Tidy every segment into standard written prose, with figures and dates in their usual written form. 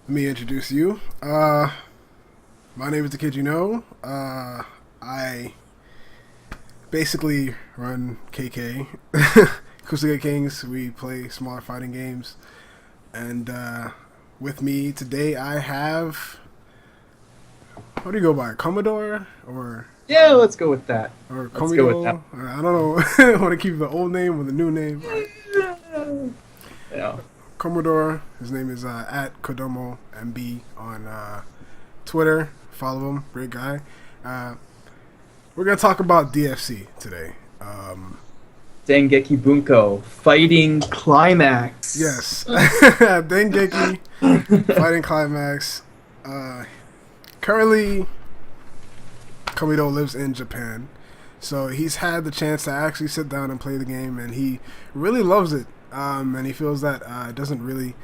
Let me introduce you. My name is the kid you know. I basically run KK, Kusoge Kings. We play smaller fighting games, and with me today I have. What do you go by, Commodore or Yeah, let's go with that. Let's go with that. Comido? I don't know. I want to keep the old name or the new name. Yeah. Commodore. His name is at Kodomo MB on Twitter. Follow him. Great guy. We're gonna talk about DFC today. Dengeki Bunko Fighting Climax. Yes, Dengeki Fighting Climax. Currently, Komido lives in Japan, so he's had the chance to actually sit down and play the game, and he really loves it. And he feels that it doesn't really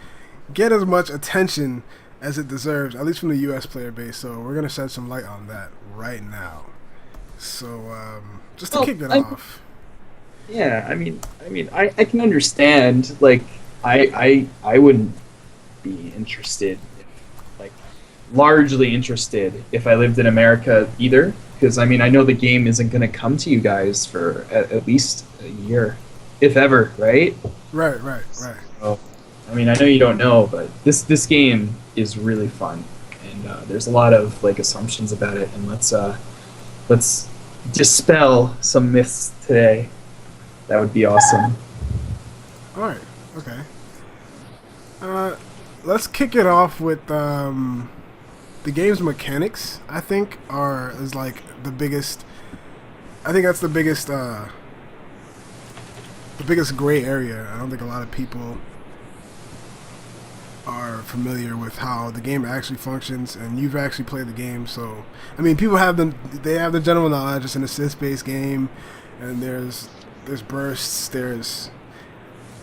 get as much attention as it deserves, at least from the U.S. player base. So we're gonna shed some light on that right now. So just to kick it off. Yeah, I can understand. Like, I wouldn't be interested, like, largely interested if I lived in America either. Because I know the game isn't going to come to you guys for at least a year, if ever, right? Right. So, I know you don't know, but this game is really fun, and there's a lot of assumptions about it. And let's dispel some myths today. That would be awesome. All right. Okay. Let's kick it off with the game's mechanics. I think is like the biggest. I think that's the biggest gray area. I don't think a lot of people are familiar with how the game actually functions, and you've actually played the game. So, people have the general knowledge. It's an assist-based game, and there's bursts, there's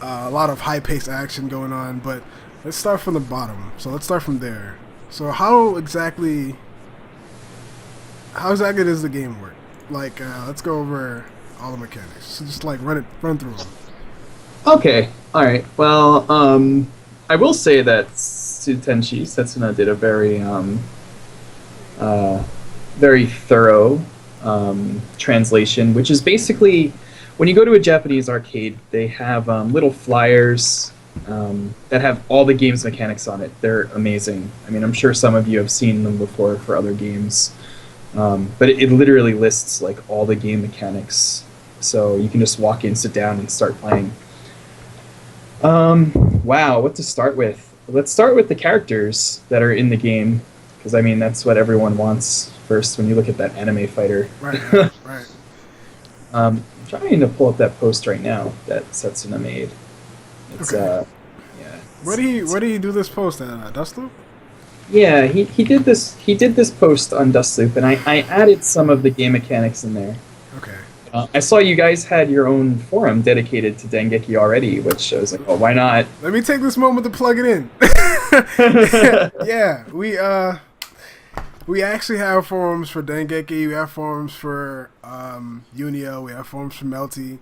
a lot of high-paced action going on. But let's start from the bottom. So let's start from there. So how exactly does the game work? Let's go over all the mechanics. So just run through them. Okay, all right. Well, I will say that Sutenshi Setsuna did a very thorough translation, which is basically when you go to a Japanese arcade, they have little flyers that have all the game's mechanics on it. They're amazing. I'm sure some of you have seen them before for other games, but it literally lists all the game mechanics, so you can just walk in, sit down, and start playing. Wow, what to start with? Let's start with the characters that are in the game, because that's what everyone wants first when you look at that anime fighter. Right. I'm trying to pull up that post right now that Setsuna made. It's okay. Yeah. Where do you do this post at? Dustloop? Yeah, he did this. He did this post on Dustloop, and I added some of the game mechanics in there. Okay. I saw you guys had your own forum dedicated to Dengeki already, which I was like, oh, why not? Let me take this moment to plug it in. Yeah, we actually have forums for Dengeki. We have forums for Unio. We have forums for Melty.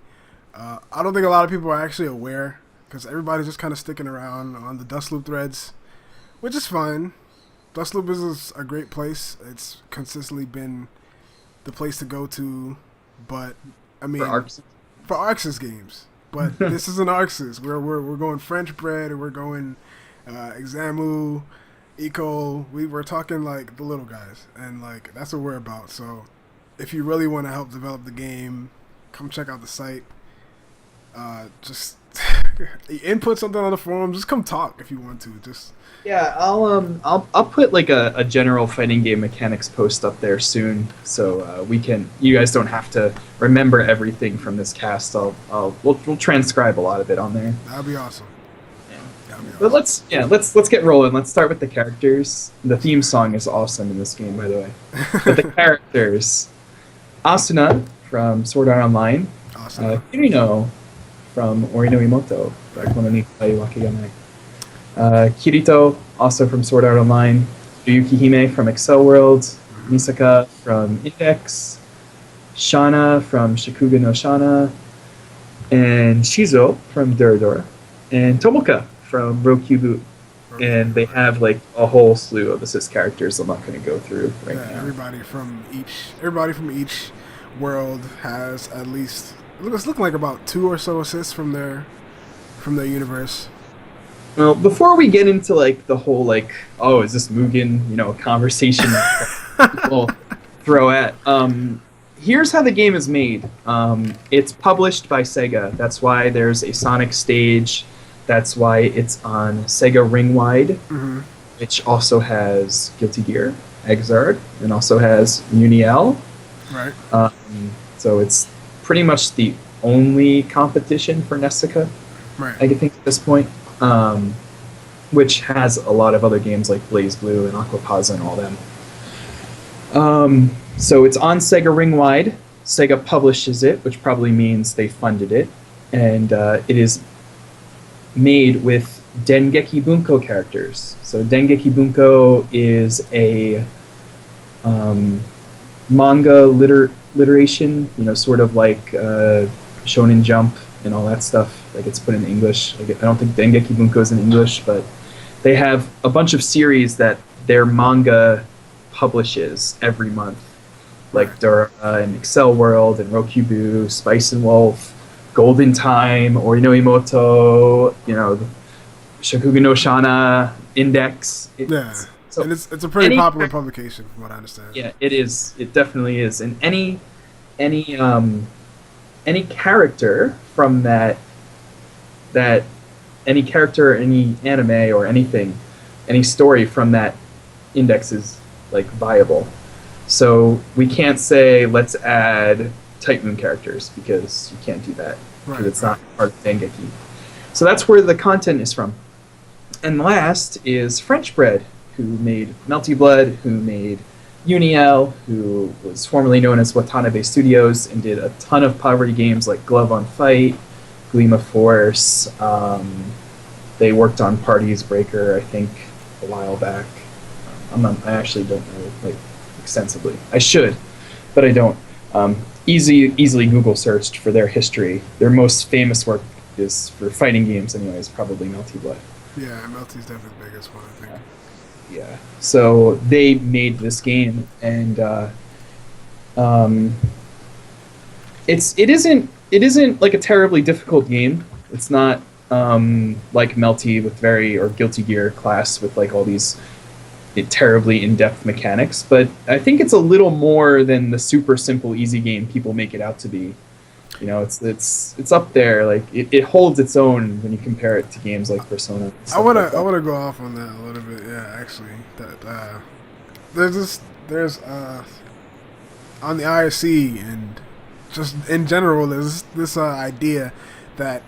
I don't think a lot of people are actually aware, because everybody's just kind of sticking around on the Dustloop threads, which is fine. Dustloop is a great place. It's consistently been the place to go to, but for Arxis games. But this isn't Arxis. We're going French bread, and we're going Examu, Eco. We're talking the little guys, and that's what we're about. So if you really want to help develop the game, come check out the site. Just input something on the forum. Just come talk if you want to. Yeah, I'll put a general fighting game mechanics post up there soon, so you guys don't have to remember everything from this cast. We'll transcribe a lot of it on there. That'd be awesome. But let's get rolling. Let's start with the characters. The theme song is awesome in this game, by the way. But the characters: Asuna from Sword Art Online, Awesome. Kirino from Ori no Imoto, Bakuno ni Kai Wakiganai. Kirito, also from Sword Art Online, Ryuki Hime from Excel World, Misaka from Index, Shana from Shikuga no Shana, and Shizo from Duradora, and Tomoka from Rokubu. and they have like a whole slew of assist characters I'm not going to go through right Yeah, now. everybody from each world has at least, it's looking like about 2 or so assists from their universe. Well, before we get into like the whole like, oh, is this Mugen, conversation people throw at, here's how the game is made. It's published by Sega. That's why there's a Sonic stage. That's why it's on Sega Ringwide, which also has Guilty Gear, Exard, and also has Uniel. Right. So it's pretty much the only competition for Nessica, Right. I think, at this point. Which has a lot of other games like Blaze Blue and Aquapazza and all them. So it's on Sega Ringwide. Sega publishes it, which probably means they funded it. And it is made with Dengeki Bunko characters. So Dengeki Bunko is a manga literation, sort of like Shonen Jump and all that stuff. Like it's put in English. I don't think Dengeki Bunko is in English, but they have a bunch of series that their manga publishes every month, like Dora and Excel World and Rokubu, Spice and Wolf, Golden Time, Orino Imoto, Shakugan no Shana, Index. So and it's a pretty popular publication from what I understand. Yeah, it is. It definitely is. And any character from that any character, any anime or anything, any story from that index is like viable. So we can't say let's add Type Moon characters because you can't do that because it's not part of Dengeki. So that's where the content is from. And last is French Bread, who made Melty Blood, who made Uniel, who was formerly known as Watanabe Studios and did a ton of poverty games like Glove on Fight, Gleam of Force. They worked on Parties Breaker, I think, a while back. I actually don't know like extensively. I should, but I don't. Easily Google searched for their history. Their most famous work is for fighting games, anyways. Probably Melty Blood. Yeah, Melty's definitely the biggest one, I think. Yeah. So they made this game, and it isn't like a terribly difficult game. It's not like Melty or Guilty Gear class with like all these terribly in-depth mechanics, but I think it's a little more than the super simple easy game people make it out to be. It's up there. Like it holds its own when you compare it to games like Persona. I wanna go off on that a little bit. Yeah, actually, that there's on the IRC and just in general there's this idea that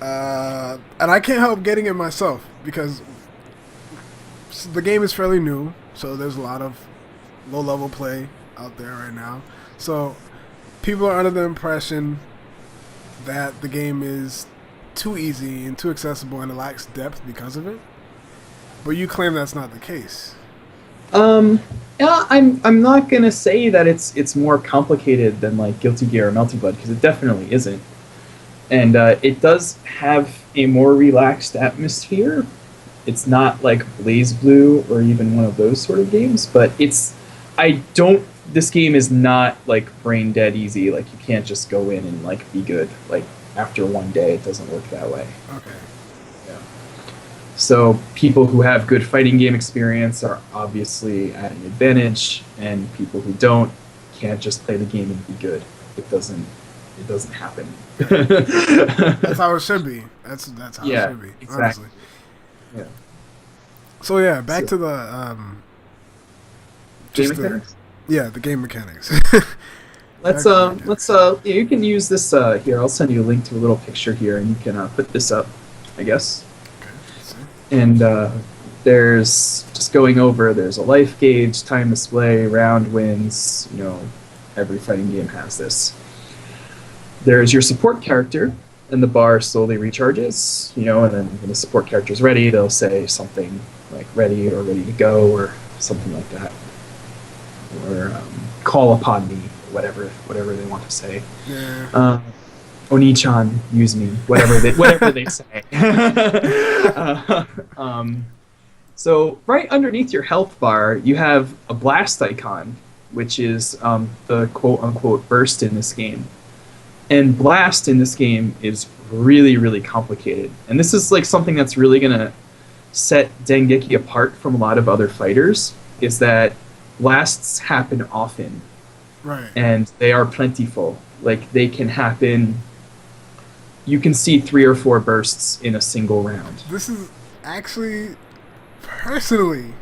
and I can't help getting it myself because the game is fairly new, so there's a lot of low-level play out there right now. So people are under the impression that the game is too easy and too accessible and it lacks depth because of it. But you claim that's not the case. Yeah, I'm not gonna say that it's more complicated than like Guilty Gear or Melty Blood because it definitely isn't, and it does have a more relaxed atmosphere. It's not like Blaze Blue or even one of those sort of games, but this game is not like brain dead easy. Like you can't just go in and like be good. Like after one day, it doesn't work that way. Okay. Yeah. So people who have good fighting game experience are obviously at an advantage, and people who don't can't just play the game and be good. It doesn't happen. That's how it should be. That's how it should be. Exactly. Honestly. Yeah. So yeah, back to the game mechanics. The game mechanics. You can use this here. I'll send you a link to a little picture here, and you can put this up, I guess. Okay. And there's just going over. There's a life gauge, time display, round wins. Every fighting game has this. There's your support character. And the bar slowly recharges, and then when the support character is ready, they'll say something like ready or ready to go or something like that. Or call upon me, whatever they want to say. Yeah. Oni-chan, use me, whatever they say. So right underneath your health bar, you have a blast icon, which is the quote unquote burst in this game. And blast in this game is really, really complicated. And this is like something that's really gonna set Dengeki apart from a lot of other fighters, is that blasts happen often Right. and they are plentiful. Like they can happen. You can see 3 or 4 bursts in a single round. This is actually personally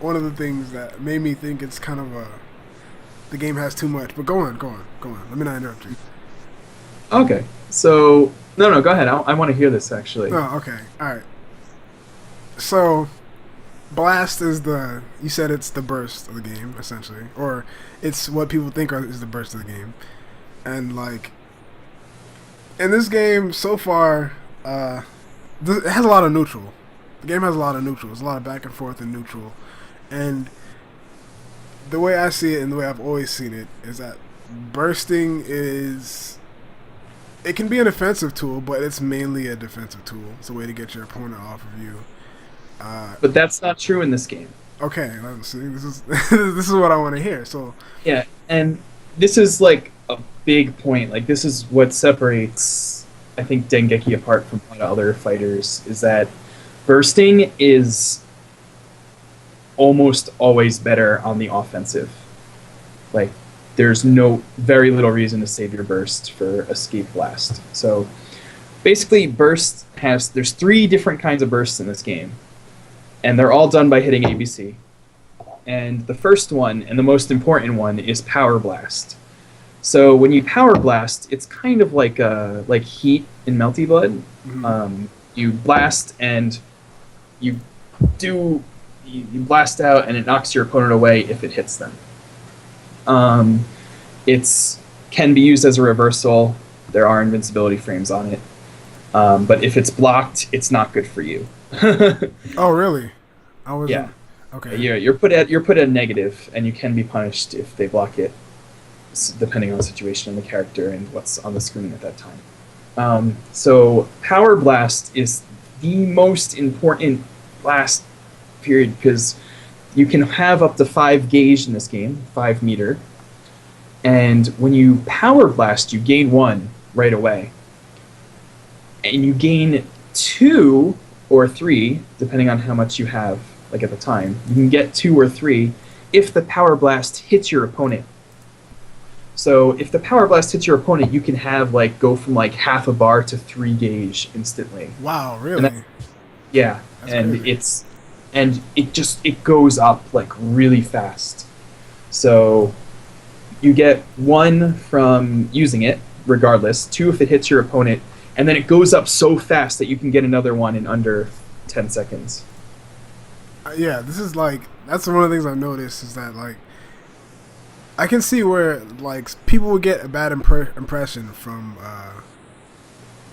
one of the things that made me think it's kind of the game has too much. But go on. Let me not interrupt you. Okay, so no, go ahead. I want to hear this actually. Oh, okay. All right. So, blast is you said it's the burst of the game, essentially. Or it's what people think is the burst of the game. And, like, in this game, so far, it has a lot of neutral. The game has a lot of neutral. There's a lot of back and forth in neutral. And the way I see it and the way I've always seen it is that bursting is... It can be an offensive tool, but it's mainly a defensive tool. It's a way to get your opponent off of you. But that's not true in this game. Okay, see, this is this is what I want to hear. So Yeah, and this is like a big point. Like this is what separates, I think, Dengeki apart from a lot of other fighters, is that bursting is almost always better on the offensive. Like there's very little reason to save your burst for escape blast. So basically there's 3 different kinds of bursts in this game, and they're all done by hitting ABC. And the first one, and the most important one, is power blast. So when you power blast, it's kind of like heat in Melty Blood. mm-hmm. You blast and you blast out, and it knocks your opponent away if it hits them. It's can be used as a reversal. There are invincibility frames on it, but if it's blocked, it's not good for you. Oh, really? I was Yeah. Okay. You're put at negative, and you can be punished if they block it, depending on the situation and the character and what's on the screen at that time. So power blast is the most important blast period, because you can have up to 5 gauge in this game, 5 meter, and when you power blast, you gain 1 right away, and you gain 2 or 3 depending on how much you have. Like at the time, you can get 2 or 3 if the power blast hits your opponent. So if the power blast hits your opponent, you can have go from half a bar to 3 gauge instantly. Wow, really? Yeah, That's and crazy. it goes up really fast. So you get 1 from using it, regardless. 2 if it hits your opponent, and then it goes up so fast that you can get another 1 in under 10 seconds. Yeah, this is that's one of the things I've noticed is that I can see where people would get a bad impression from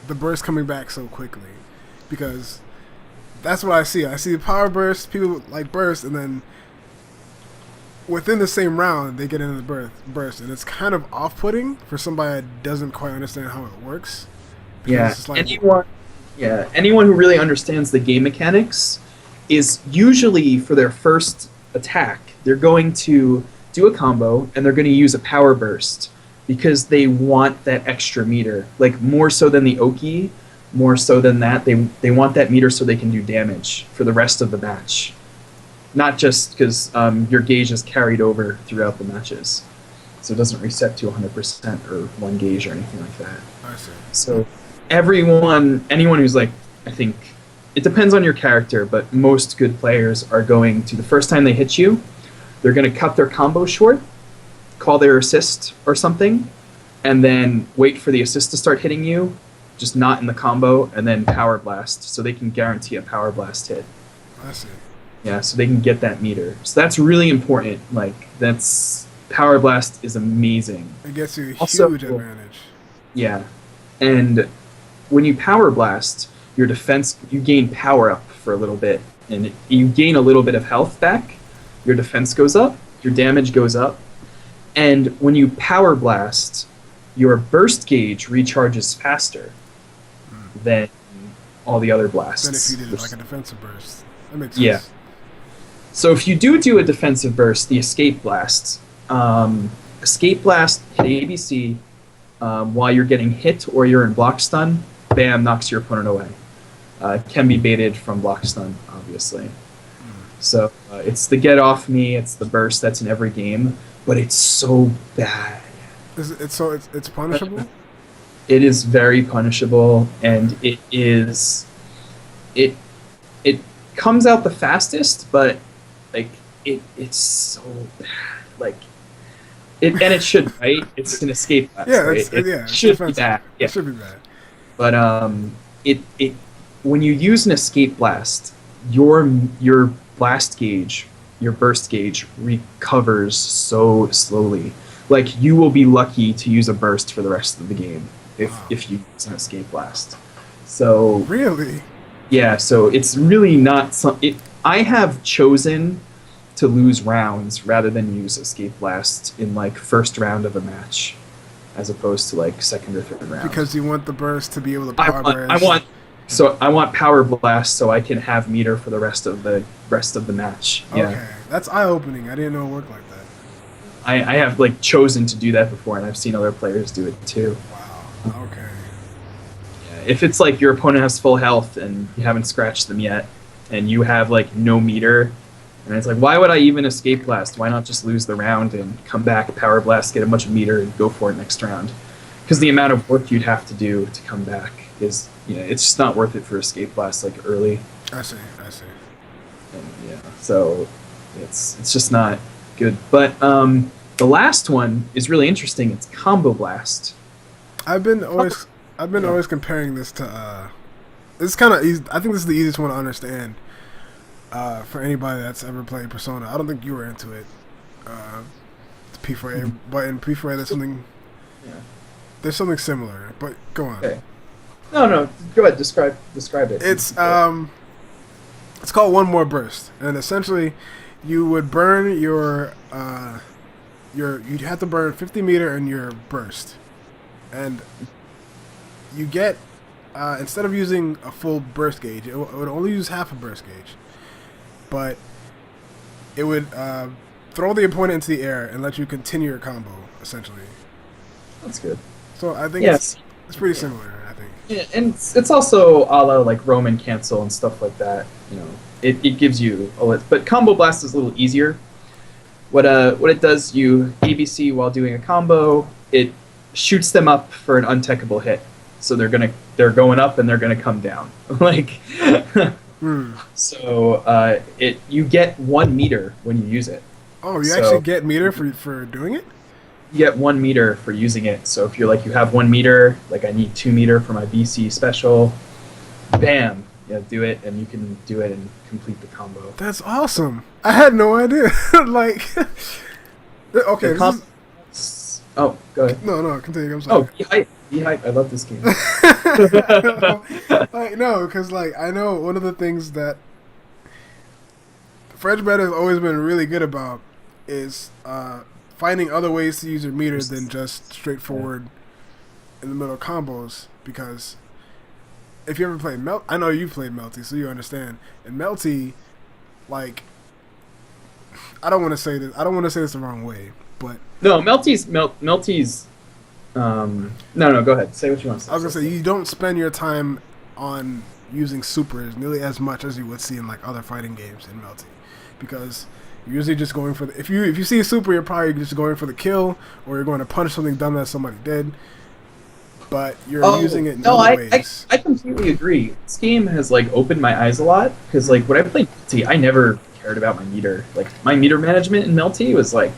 the burst coming back so quickly, because that's what I see. I see the power burst, people burst, and then within the same round they get into the burst, and it's kind of off-putting for somebody that doesn't quite understand how it works. Yeah, anyone who really understands the game mechanics is usually, for their first attack, they're going to do a combo and they're going to use a power burst because they want that extra meter, more so than the Oki, more so than that. They want that meter so they can do damage for the rest of the match, not just because your gauge is carried over throughout the matches, so it doesn't reset to 100% or 1 gauge or anything like that. I see. So anyone who's I think it depends on your character, but most good players are going to, the first time they hit you, they're going to cut their combo short, call their assist or something, and then wait for the assist to start hitting you, just not in the combo, and then power blast, so they can guarantee a power blast hit. I see. Yeah, so they can get that meter. So that's really important. Power blast is amazing. It gets you a huge advantage. Yeah, and when you power blast, your defense, you gain power up for a little bit, and you gain a little bit of health back. Your defense goes up, your damage goes up, and when you power blast, your burst gauge recharges faster than all the other blasts. Then if you did a defensive burst, that makes sense. Yeah, So if you do a defensive burst, the escape blast hit ABC while you're getting hit or you're in block stun, bam, knocks your opponent away. It can be baited from block stun, obviously. So it's the get off me, it's the burst that's in every game, but it's so bad. It's punishable? It is very punishable, and it comes out the fastest, but like it's so bad. Like and it should, right? It's an escape blast, Yeah, right? it should be bad. Yeah. It should be bad. But it when you use an escape blast, your blast gauge, your burst gauge recovers so slowly. Like you will be lucky to use a burst for the rest of the game if you use an escape blast. So really, yeah. So it's really not I have chosen to lose rounds rather than use escape blast in like first round of a match, as opposed to like second or third round. Because you want the burst to be able to power burst. I want power blast so I can have meter for the rest of the match. Yeah. Okay, that's eye opening. I didn't know it worked like that. I have like chosen to do that before, and I've seen other players do it too. Wow. Okay. Yeah, if it's like your opponent has full health and you haven't scratched them yet, and you have like no meter, and it's like, why would I even escape blast? Why not just lose the round and come back, power blast, get a bunch of meter, and go for it next round? Because the amount of work you'd have to do to come back is, it's just not worth it for escape blast like early. I see. And, yeah, so it's just not good. But the last one is really interesting. It's combo blast. I've been always comparing this to. It's kind of easy. I think this is the easiest one to understand for anybody that's ever played Persona. I don't think you were into it, P4A, but in P4A there's something. Yeah. There's something similar, but go on. Okay. No, go ahead. Describe it. It's called One More Burst, and essentially, you would burn you'd have to burn 50 meter in your burst, and you get instead of using a full burst gauge, it would only use half a burst gauge, but it would throw the opponent into the air and let you continue your combo. Essentially, that's good. So I think it's pretty similar. I think. Yeah, and it's also a la like Roman cancel and stuff like that. It gives you a list, but combo blast is a little easier. What it does, you ABC while doing a combo, it shoots them up for an untechable hit. So they're going up and they're gonna come down. Like so you get 1 meter when you use it. Oh, you actually get meter for doing it? You get 1 meter for using it. So if you're like, you have 1 meter, like I need 2 meter for my BC special, bam, do it, and you can do it and complete the combo. That's awesome. I had no idea. Like, okay. Oh, go ahead. No, continue. I'm sorry. Oh, hype. I love this game. Like, no, because like I know one of the things that French Bed has always been really good about is finding other ways to use your meter than just straightforward in the middle combos. Because if you ever played I know you've played Melty, so you understand. And Melty, like, I don't want to say this the wrong way, but no, Melty's. No, go ahead. Say what you want to say. I was gonna say you don't spend your time on using supers nearly as much as you would see in like other fighting games in Melty, because you're usually just going for the, if you see a super, you're probably just going for the kill, or you're going to punish something dumb that somebody did. But you're using it in other ways. I completely agree. This game has like opened my eyes a lot, because like when I played Melty, I never cared about my meter. Like my meter management in Melty was like,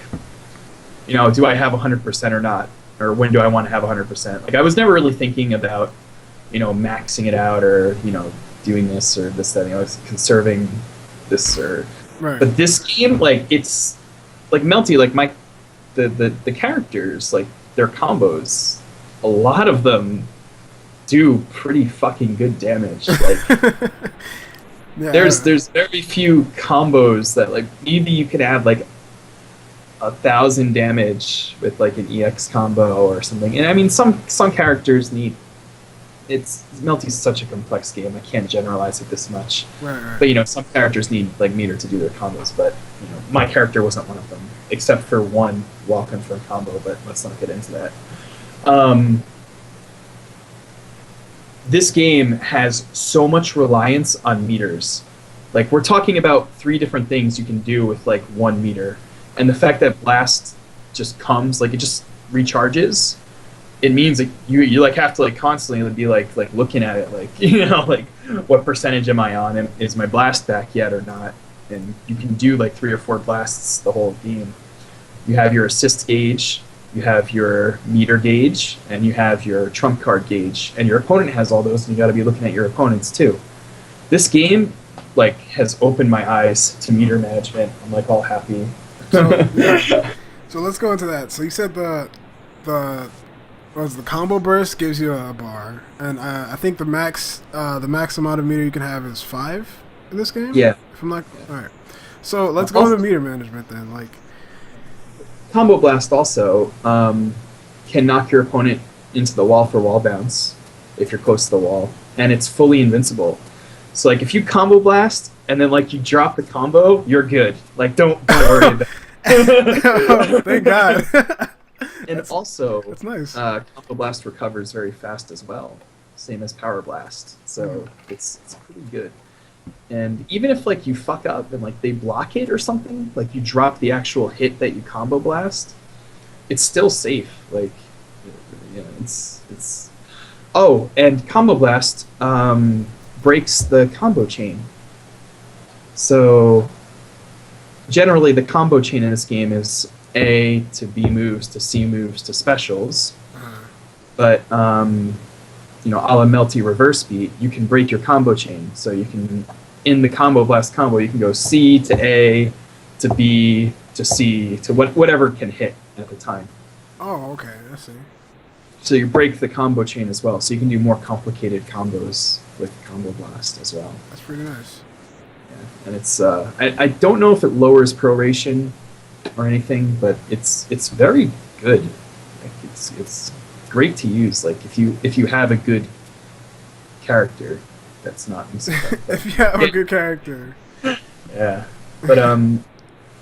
do I have 100% or not, or when do I want to have 100%? Like I was never really thinking about, maxing it out or doing this or this, that. I was conserving this or. Right. But this game, like it's like Melty, like the characters, like their combos, a lot of them do pretty fucking good damage. Like there's very few combos that like maybe you could add like 1,000 damage with like an EX combo or something. And I mean some characters need it's Melty's such a complex game. I can't generalize it this much. Right. But some characters need like meter to do their combos, but my character wasn't one of them, except for one walk-in for a combo. But let's not get into that. This game has so much reliance on meters. Like, we're talking about 3 different things you can do with like 1 meter, and the fact that blast just comes, like, it just recharges. It means that you like have to like constantly be like looking at it, like like what percentage am I on? Is my blast back yet or not? And you can do like 3 or 4 blasts the whole game. You have your assist gauge, you have your meter gauge, and you have your trump card gauge. And your opponent has all those, and you got to be looking at your opponents too. This game like has opened my eyes to meter management. I'm like all happy. So let's go into that. So you said the combo burst gives you a bar, and I think the max amount of meter you can have is 5 in this game. Yeah. If I'm not all right. So let's go into meter management then. Like, combo blast also can knock your opponent into the wall for wall bounce if you're close to the wall, and it's fully invincible. So like if you combo blast and then like you drop the combo, you're good. Like don't worry about it. Thank God. And also, that's nice. Combo blast recovers very fast as well, same as power blast. So it's pretty good. And even if like you fuck up and like they block it or something, like you drop the actual hit that you combo blast, it's still safe. Like, it's. Oh, and combo blast breaks the combo chain. So generally, the combo chain in this game is A to B moves to C moves to specials, but a la Melty reverse beat, you can break your combo chain. So you can, in the combo blast combo, you can go C to A to B to C to whatever can hit at the time. Oh, okay, I see. So you break the combo chain as well. So you can do more complicated combos with combo blast as well. That's pretty nice. Yeah. And it's I don't know if it lowers proration or anything, but it's very good. Like it's great to use. Like if you have a good character that's not if you have a good character. Yeah. But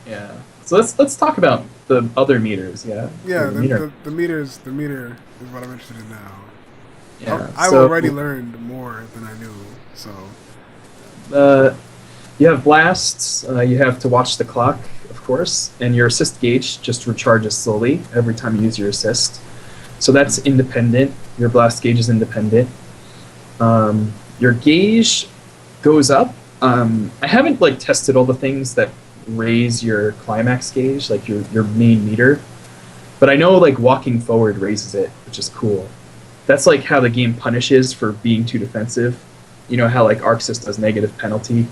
yeah. So let's talk about the other meters, yeah. Yeah, the meter is what I'm interested in now. Yeah. I've already learned more than I knew, so you have blasts, you have to watch the clock, of course, and your assist gauge just recharges slowly every time you use your assist. So that's independent. Your blast gauge is independent. Your gauge goes up. I haven't like tested all the things that raise your climax gauge, like your main meter, but I know like walking forward raises it, which is cool. That's like how the game punishes for being too defensive. You know how like Arxis does negative penalty,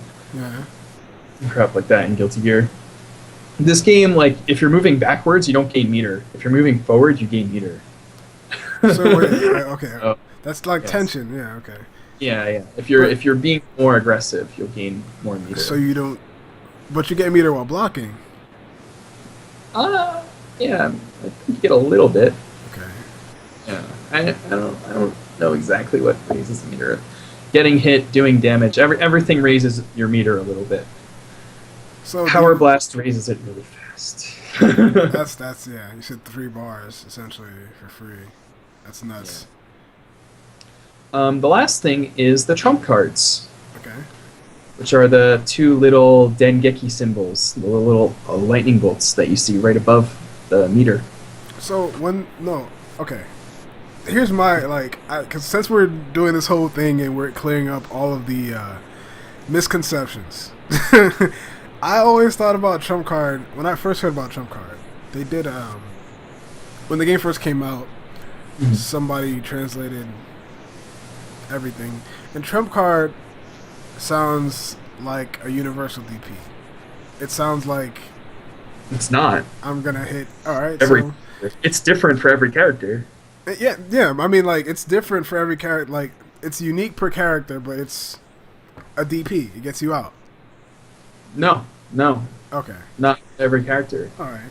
crap like that in Guilty Gear. This game, like if you're moving backwards, you don't gain meter. If you're moving forward, you gain meter. So wait, okay, that's like tension. Yeah, okay. Yeah. If you're being more aggressive, you'll gain more meter. So you don't, but you get meter while blocking. Yeah, I think you get a little bit. Okay. Yeah, I don't know exactly what raises the meter. Getting hit, doing damage, everything raises your meter a little bit. So Power Blast raises it really fast. that's yeah. You said 3 bars essentially for free. That's nuts. Yeah. The last thing is the trump cards. Okay. Which are the 2 little Dengeki symbols, the little lightning bolts that you see right above the meter. So okay. Here's my because since we're doing this whole thing and we're clearing up all of the misconceptions, I always thought about trump card when I first heard about trump card. They did when the game first came out. Mm-hmm. Somebody translated everything, and trump card sounds like a universal DP. It sounds like it's not. I'm gonna hit. All right. It's different for every character. Yeah. I mean, like it's different for every character. Like it's unique per character, but it's a DP. It gets you out. No. Okay. Not every character. All right.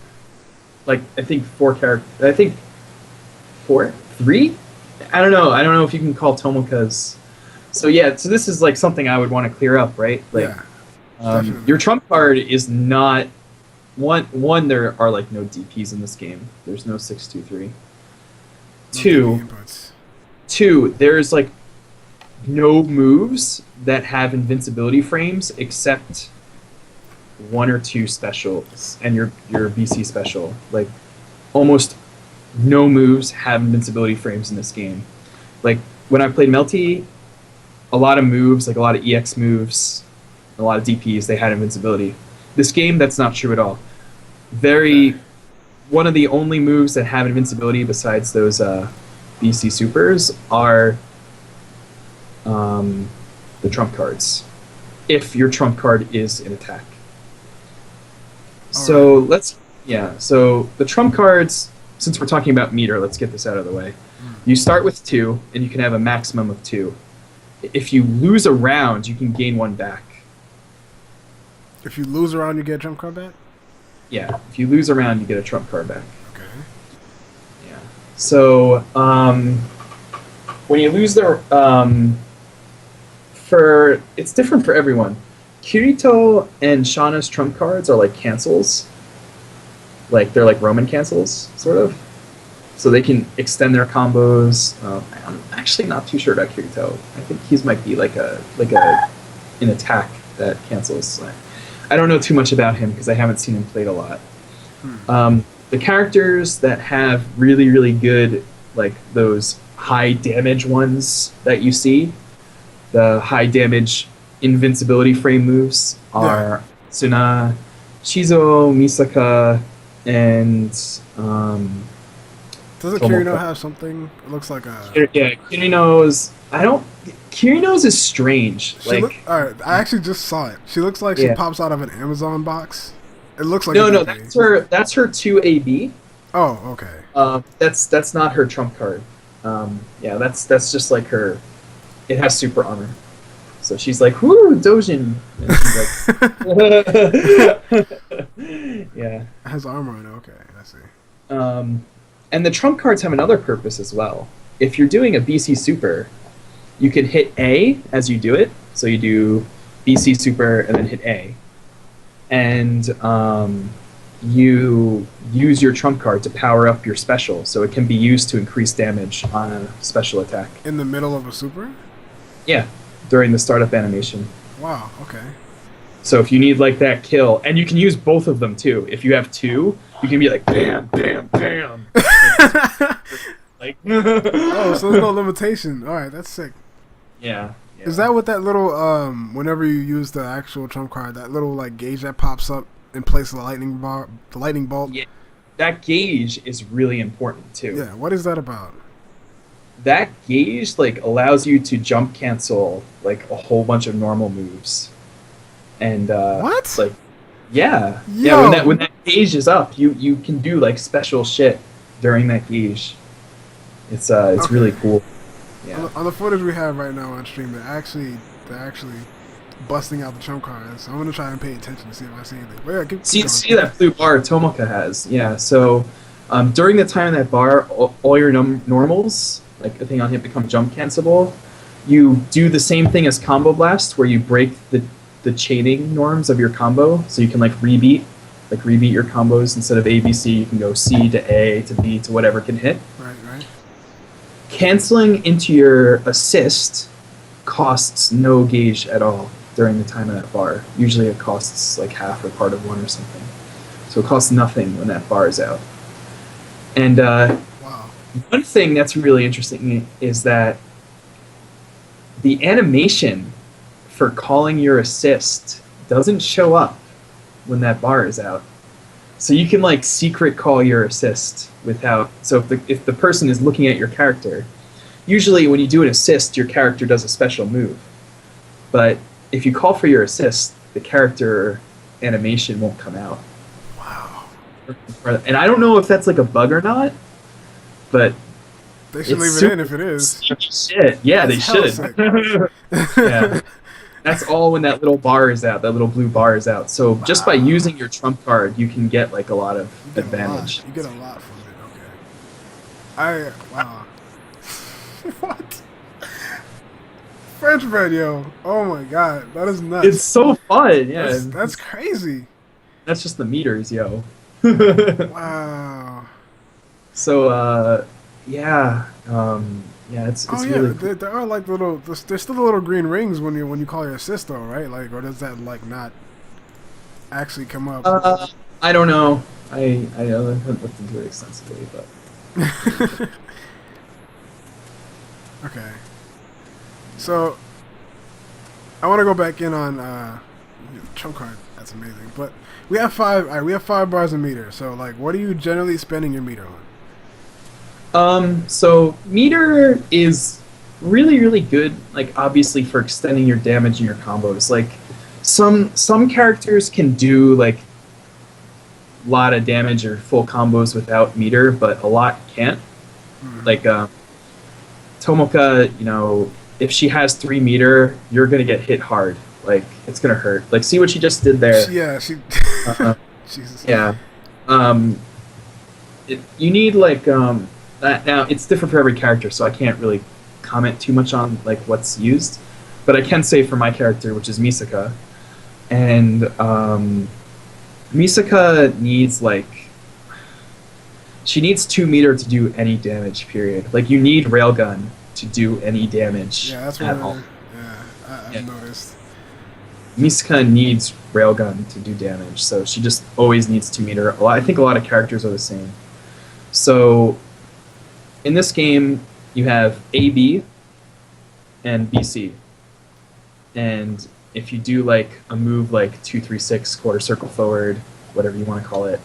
Like I think 4 characters. I think 4, 3. I don't know. I don't know if you can call Tomoka's. So yeah, so this is like something I would want to clear up, right? Like, Yeah, definitely. your trump card is not one. There are like no DPS in this game. There's no 623. No DB Two, inputs. there's like no moves that have invincibility frames except one or two specials and your BC special. Like almost no moves have invincibility frames in this game. Like when I played Melty, a lot of moves, like a lot of EX moves, a lot of DPs, they had invincibility. This game, that's not true at all. Okay. One of the only moves that have invincibility besides those BC supers are the trump cards. If your trump card is an attack. So Alright. so the trump cards, since we're talking about meter, let's get this out of the way. You start with 2, and you can have a maximum of 2. If you lose a round, you can gain 1 back. If you lose a round, you get a jump card back? Yeah, if you lose a round, you get a trump card back. Okay. Yeah. So when you lose the it's different for everyone. Kirito and Shauna's trump cards are like cancels. Like they're like Roman cancels, sort of. So they can extend their combos. I'm actually not too sure about Kirito. I think he's might be like an attack that cancels. I don't know too much about him because I haven't seen him played a lot. The characters that have really, really good, like those high damage ones that you see, the high damage invincibility frame moves are Tsuna, Shizo, Misaka, and Doesn't Kirino Tomoka. have something? It looks like a. Yeah, Kirino's. I don't. Kirino's is strange. She look. Like, All right, I actually just saw it. She looks like she yeah. pops out of an Amazon box. It looks like No, a no, DP. that's her 2 AB. Oh, okay. That's not her trump card. Yeah, that's just like her. It has super armor, so she's like, "Whoo, Dojin," and she's like, yeah. It has armor on it. Okay, I see. And the trump cards have another purpose as well. If you're doing a BC super, you can hit A as you do it. So you do BC super and then hit A, and you use your trump card to power up your special, so it can be used to increase damage on a special attack. In the middle of a super? Yeah, during the startup animation. Wow, okay. So if you need like that kill, and you can use both of them too. If you have 2, you can be like bam, bam, bam. Like, Oh, so there's no limitation. Alright, that's sick. yeah. Is that what that little, whenever you use the actual trump card, that little, like, gauge that pops up in place of the lightning bolt? Yeah, that gauge is really important too. Yeah, what is that about? That gauge like allows you to jump cancel like a whole bunch of normal moves, and What? like yeah, Yo! when that gauge is up, you can do like special shit during that gauge. It's Okay. really cool. Yeah. On the footage we have right now on stream, they're actually busting out the trump cards. So I'm gonna try and pay attention to see if I see anything. But yeah, keep going. See that blue bar Tomoka has. Yeah. So during the time in that bar, all your normals, like a thing on hit, become jump cancelable. You do the same thing as Combo Blast, where you break the chaining norms of your combo, so you can like rebeat your combos. Instead of A B C, you can go C to A to B to whatever can hit. Right. Canceling into your assist costs no gauge at all during the time of that bar. Usually it costs like half or part of one or something. So it costs nothing when that bar is out. And Wow. one thing that's really interesting is that the animation for calling your assist doesn't show up when that bar is out. So you can like secret call your assist without. So if the person is looking at your character, usually when you do an assist, your character does a special move. But if you call for your assist, the character animation won't come out. Wow. And I don't know if that's like a bug or not, but They should it's leave it in if it is. shit. Yeah, they That's hella should. sick. Yeah. That's all when that little bar is out, that little blue bar is out. So just by using your trump card, you can get like a lot of You get advantage. You get a lot from it. Okay. Wow. What? French bread, yo. Oh my god, that is It's nuts. so fun. Yeah, That's crazy. that's just the meters, yo. Wow. So yeah, yeah, Oh it's yeah, really cool. there are like little. There's still the little green rings when you call your assist though, right? Like, or does that like not actually come up? I don't know. I haven't looked into it extensively, but Okay. So I want to go back in on trump card. That's amazing. But we have five. All right, we have 5 bars a meter. So like, what are you generally spending your meter on? so meter is really really good. Like obviously for extending your damage and your combos. Like some characters can do like a lot of damage or full combos without meter, but a lot can't. Like Tomoka, you know, if she has 3 meter, you're gonna get hit hard. Like it's gonna hurt. Like see what she just did there. Yeah, she. Uh, Jesus. yeah. Um, you need like that. Now it's different for every character, so I can't really comment too much on like what's used. But I can say for my character, which is Misaka, and Misaka needs like she needs 2 meter to do any damage. Period. Like you need railgun to do any damage Yeah, that's at what. all. Yeah, Yeah. I've noticed. Misaka needs railgun to do damage, so she just always needs 2 meter. I think a lot of characters are the same. So in this game, you have AB and BC, and if you do like a move like 236 quarter circle forward, whatever you want to call it,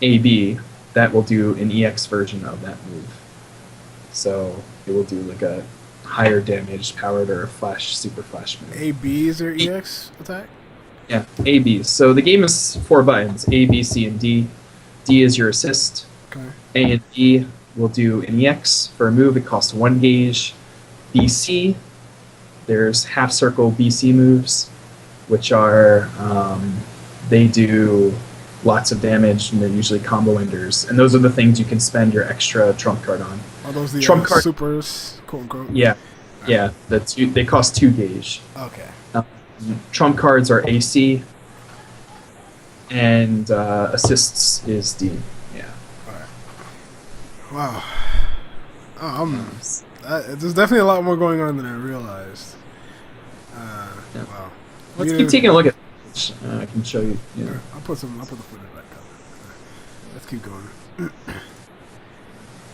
AB, that will do an EX version of that move. So it will do like a higher damage powered or a flash super flash move. A B is your EX attack. Yeah, A B. So the game is 4 buttons: A, B, C, and D. D is your assist. Okay. A and B will do an EX for a move. It costs 1 gauge. BC, there's half circle BC moves, which are they do lots of damage and they're usually combo enders. And those are the things you can spend your extra trump card on. Are those the Trump card. supers, quote unquote? Yeah, yeah. They cost 2 gauge. Okay. Trump cards are AC, and assists is D. Yeah. All right. Wow. Oh, there's definitely a lot more going on than I realized. Yeah. Wow. Let's keep taking a look at. I can show you. I'll put the footage back up. Let's keep going.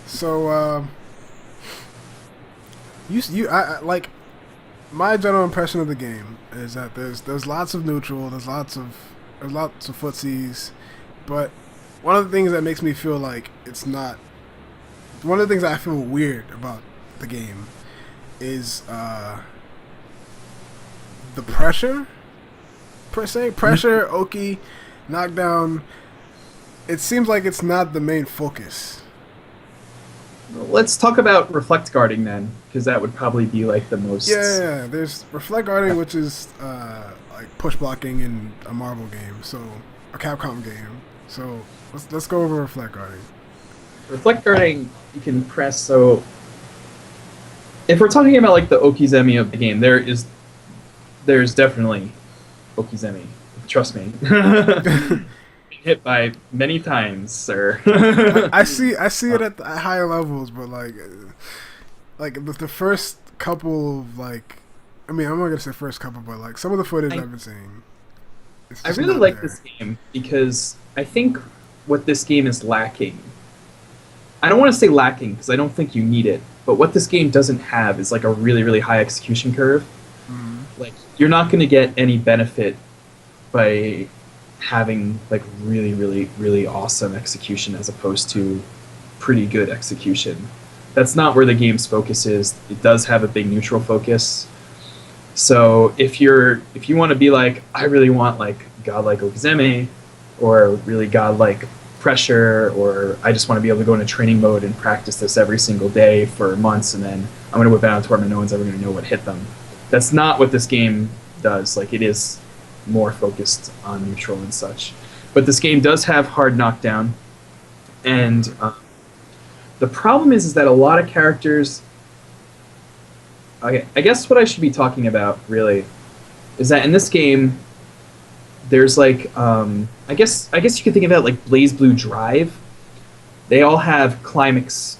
So, I like my general impression of the game is that there's lots of neutral, there's lots of footsies, but one of the things that makes me feel like it's not. One of the things that I feel weird about the game is the pressure, per se. Pressure, Oki, knockdown. It seems like it's not the main focus. Let's talk about reflect guarding then, because that would probably be like the most. Yeah. There's reflect guarding, which is like push blocking in a Marvel game, so a Capcom game. So let's go over reflect guarding. Reflect guarding, you can press. So if we're talking about like the Okizeme of the game, there's definitely Okizeme. Trust me. Hit by many times, sir. I see it at the higher levels, but like the first couple of like, I mean, I'm not gonna say first couple, but like some of the footage I've been seeing. I really like this game because I think what this game is lacking. I don't want to say lacking because I don't think you need it, but what this game doesn't have is like a really really high execution curve. Mm-hmm. Like you're not going to get any benefit by having like really really really awesome execution as opposed to pretty good execution. That's not where the game's focus is. It does have a big neutral focus. So if you want to be like, I really want like godlike Okizeme or really godlike pressure, or I just want to be able to go into training mode and practice this every single day for months and then I'm going to whip out a tournament, no one's ever going to know what hit them. That's not what this game does. Like it is more focused on neutral and such. But this game does have hard knockdown, and The problem is that a lot of characters. Okay, I guess what I should be talking about really is that in this game, there's like I guess you could think of it like Blaze Blue Drive. They all have climaxes,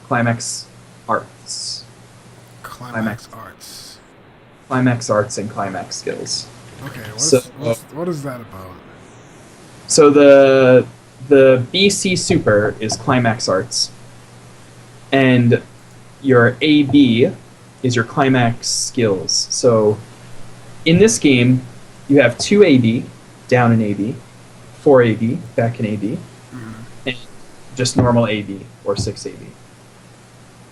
climax arts, Climax arts. climax arts, and climax skills. Okay, So- what is that about? So the BC Super is climax arts, and your AB is your climax skills. So in this game, you have 2 AB, down in AB, 4 AB, back in AB, and just normal AB or 6 AB,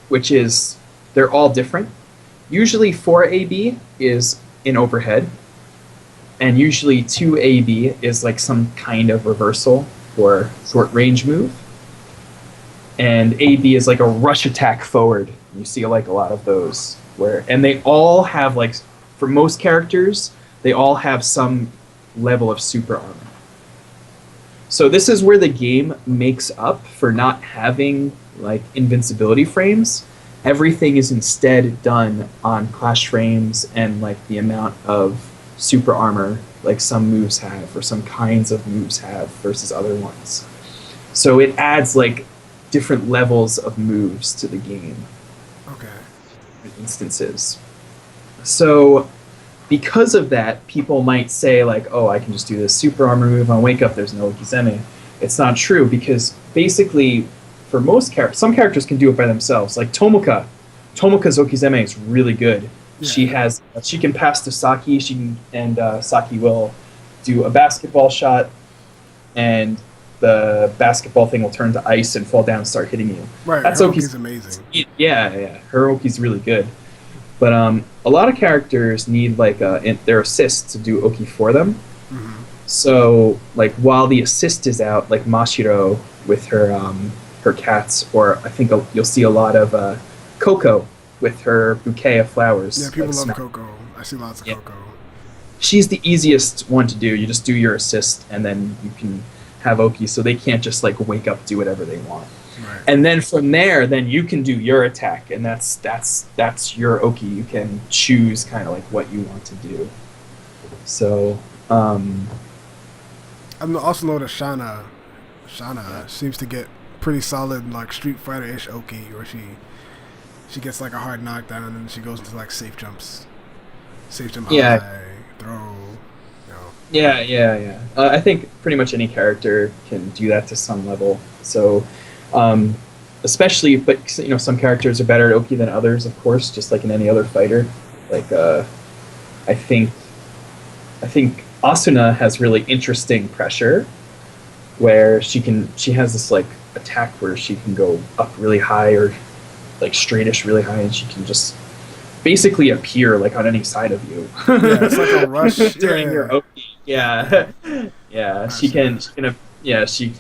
which is they're all different. Usually 4 AB is in overhead, and usually 2 AB is like some kind of reversal or short range move. And AB is like a rush attack forward. You see like a lot of those and they all have like, for most characters, they all have some level of super armor. So this is where the game makes up for not having like invincibility frames. Everything is instead done on clash frames and like the amount of super armor like some moves have or some kinds of moves have versus other ones. So it adds like different levels of moves to the game. Okay. Instances. So because of that, people might say like, oh, I can just do this super armor move on Wake Up, there's no Okizeme. It's not true, because basically for most characters, some characters can do it by themselves. Like Tomoka's Okizeme is really good. Yeah. She can pass to Saki, and Saki will do a basketball shot, and the basketball thing will turn to ice and fall down and start hitting you. Right, That's her Oki's amazing. Yeah, her Oki's really good. But a lot of characters need like their assist to do Oki for them. Mm-hmm. So like while the assist is out, like Mashiro with her cats, or I think you'll see a lot of Coco with her bouquet of flowers. Yeah, people like love Coco. I see lots of Coco. She's the easiest one to do. You just do your assist, and then you can have Oki, so they can't just like wake up, do whatever they want. Right. And then from there, then you can do your attack, and that's your Oki. You can choose kind of like what you want to do. So, I also know that Shana seems to get pretty solid like Street Fighter-ish Oki, where she gets like a hard knockdown and then she goes into like safe jump high, throw. Yeah. I think pretty much any character can do that to some level. So, especially, but some characters are better at Oki than others, of course, just like in any other fighter. Like, I think Asuna has really interesting pressure, where she has this like attack where she can go up really high or like straightish really high, and she can just basically appear like on any side of you. Yeah, it's like a rush during your Oki. Yeah. She can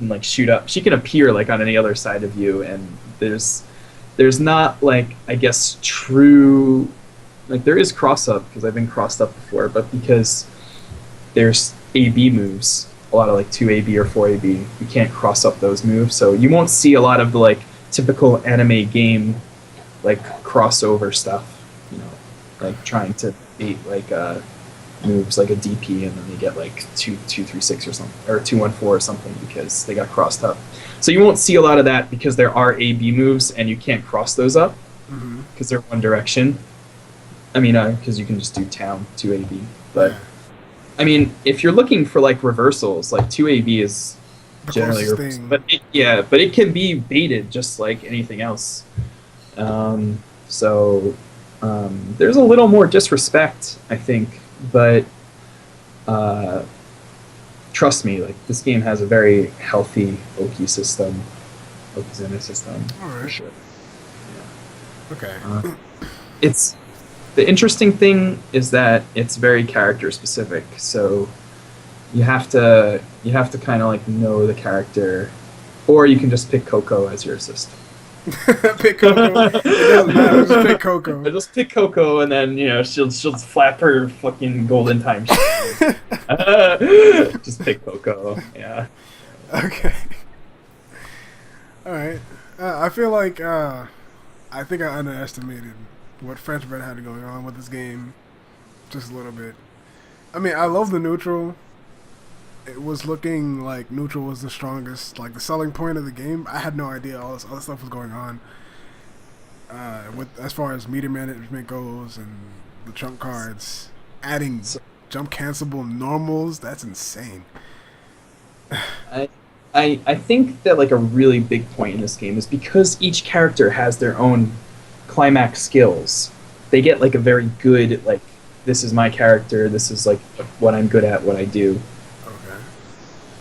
like shoot up. She can appear like on any other side of you, and there's not like, I guess, true, like there is cross up, because I've been crossed up before, but because there's AB moves, a lot of like 2 AB or 4 AB, you can't cross up those moves, so you won't see a lot of the like typical anime game like crossover stuff, like trying to beat like moves like a DP, and then they get like 2-3-6 or something, or 2-1-4 or something, because they got crossed up. So you won't see a lot of that, because there are AB moves and you can't cross those up, because they're one direction. I mean, because you can just do 2 AB. But I mean, if you're looking for like reversals, like 2 AB is the generally thing. but it can be baited just like anything else. So there's a little more disrespect, I think, but trust me, like this game has a very healthy Okizeme system. All right. For sure. Yeah. Okay. It's the interesting thing is that it's very character specific, so you have to kind of like know the character, or you can just pick Coco as your assist. Pick Coco. It doesn't matter. Just pick Coco. Just pick Coco, and then she'll just flap her fucking golden time. Just pick Coco. Yeah. Okay. All right. I feel like I think I underestimated what French Bread had going on with this game just a little bit. I mean, I love the neutral. It was looking like neutral was the strongest, like the selling point of the game. I had no idea all this other stuff was going on. With as far as meter management goes and the trump cards, adding So jump cancelable normals, that's insane. I, I think that like a really big point in this game is because each character has their own climax skills. They get like a very good like this is my character. This is like what I'm good at. What I do. Okay.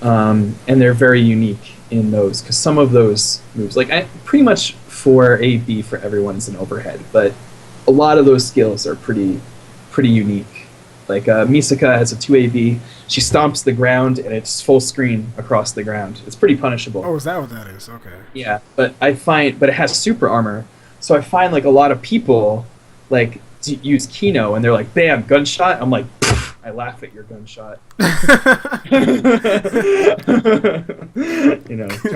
And they're very unique in those because some of those moves, like pretty much for A B for everyone is an overhead, but a lot of those skills are pretty unique. Like Misaka has a 2AB. She stomps the ground and it's full screen across the ground. It's pretty punishable. Oh, is that what that is? Okay. Yeah, but but it has super armor. So I find like a lot of people like use Kino and they're like, bam, gunshot. I'm like, I laugh at your gunshot. Try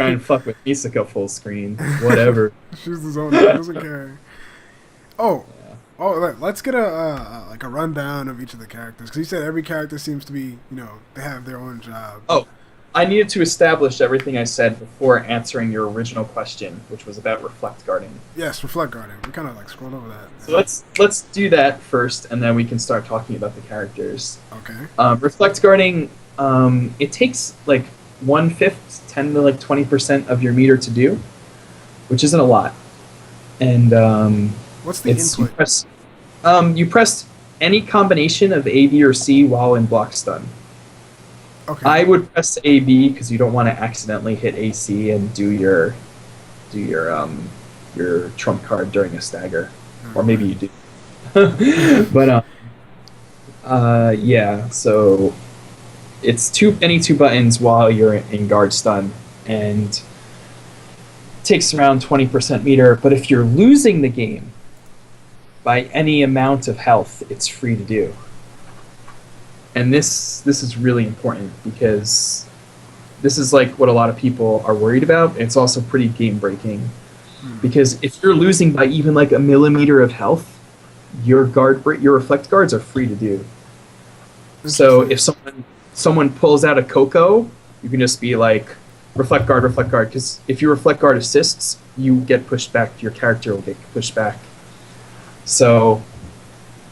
and fuck with Misaka full screen, whatever. She's the zone. She doesn't care. Oh, let's get a like a rundown of each of the characters because you said every character seems to be, they have their own job. Oh, I needed to establish everything I said before answering your original question, which was about reflect guarding. Yes, reflect guarding. We kind of like scrolled over that. So let's do that first, and then we can start talking about the characters. Okay. Reflect guarding, it takes like 1/5, 10 to like 20% of your meter to do, which isn't a lot. And what's the input? You press any combination of A, B, or C while in block stun. Okay. I would press A, B because you don't want to accidentally hit AC and do your trump card during a stagger, or maybe you do. But yeah. So it's any two buttons while you're in guard stun, and it takes around 20% meter. But if you're losing the game by any amount of health, it's free to do. And this is really important because this is like what a lot of people are worried about. It's also pretty game breaking because if you're losing by even like a millimeter of health, your reflect guards are free to do. So if someone pulls out a Coco, you can just be like reflect guard, because if your reflect guard assists, you get pushed back. Your character will get pushed back. So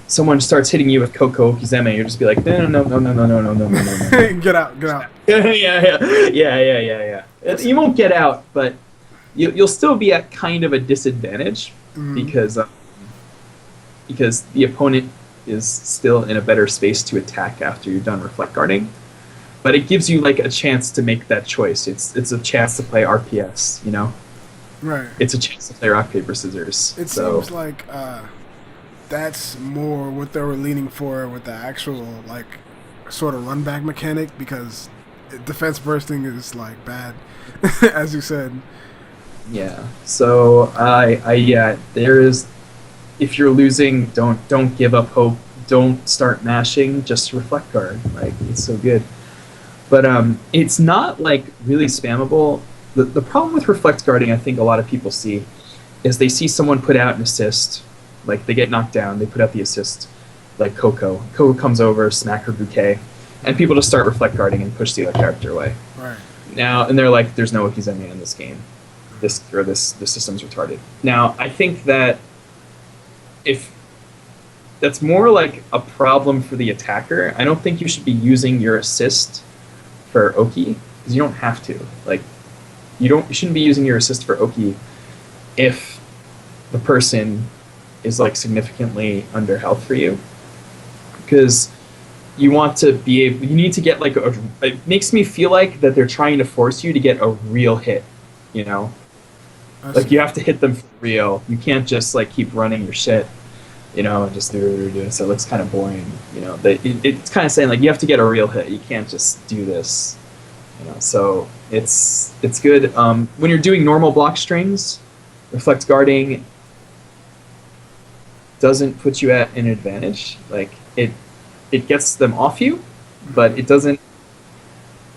someone starts hitting you with Coco Kizeme, you'll just be like, no. Get out. Yeah. You won't get out, but you'll still be at kind of a disadvantage because the opponent is still in a better space to attack after you're done reflect guarding. But it gives you like a chance to make that choice. It's a chance to play RPS, Right. It's a chance to play rock paper scissors. It seems like that's more what they were leaning for with the actual like sort of run back mechanic because defense bursting is like bad, as you said. Yeah. So there is. If you're losing, don't give up hope. Don't start mashing. Just reflect guard. Like it's so good. But it's not like really spammable. The problem with reflect guarding, I think a lot of people see, is they see someone put out an assist. Like they get knocked down, they put out the assist, like Coco. Coco comes over, smack her bouquet, and people just start reflect guarding and push the other character away. Right. Now, and they're like, "There's no Okizeme in this game. The system's retarded." Now, I think that if that's more like a problem for the attacker, I don't think you should be using your assist for Oki because you don't have to. Like, you shouldn't be using your assist for Oki if the person is like significantly under health for you, because you want to be able. You need to get like it makes me feel like that they're trying to force you to get a real hit. Like you have to hit them for real. You can't just like keep running your shit, and just do it. So it looks kind of boring. It's kind of saying like you have to get a real hit. You can't just do this. So it's good when you're doing normal block strings. Reflect guarding doesn't put you at an advantage. Like it gets them off you, but it doesn't.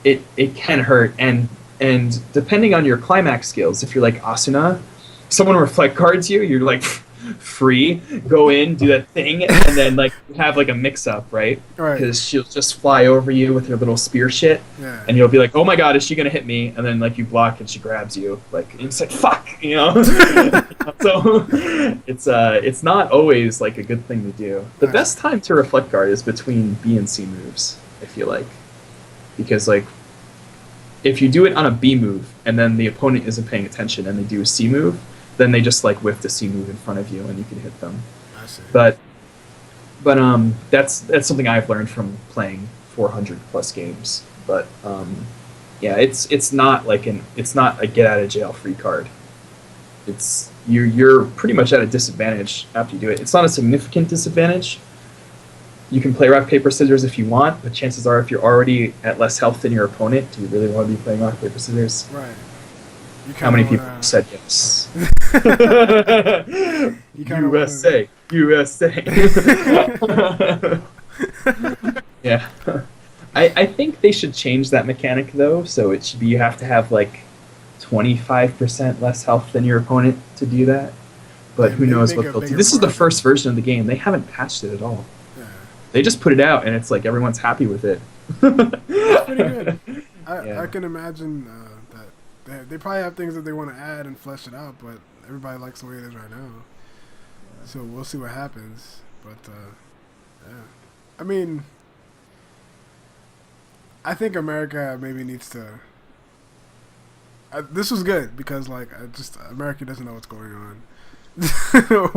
It can hurt, and And depending on your climax skills, if you're like Asuna, someone reflect cards you, you're like free, go in, do that thing, and then like have like a mix up, right? Right. Because she'll just fly over you with her little spear shit, Yeah. and you'll be like, oh my god, is she gonna hit me? And then like you block and she grabs you, like, and it's like fuck, So it's not always like a good thing to do. The best time to reflect guard is between B and C moves, I feel like, because like if you do it on a B move and then the opponent isn't paying attention and they do a C move, then they just like whiff the C move in front of you and you can hit them. I see. But that's something I've learned from playing 400 plus games. But yeah, it's not like it's not a get out of jail free card. It's you're pretty much at a disadvantage after you do it. It's not a significant disadvantage. You can play rock paper scissors if you want, but chances are if you're already at less health than your opponent, do you really want to be playing rock paper scissors? Right. How many people said yes? USA. Yeah. I think they should change that mechanic though, so it should be you have to have like 25% less health than your opponent to do that. But who knows what they'll do. This is the first version of the game. They haven't patched it at all. Yeah. They just put it out and it's like everyone's happy with it. That's pretty good. I can imagine that they probably have things that they want to add and flesh it out, but everybody likes the way it is right now. So we'll see what happens. But yeah, I mean, I think America maybe needs to. This was good because like America doesn't know what's going on with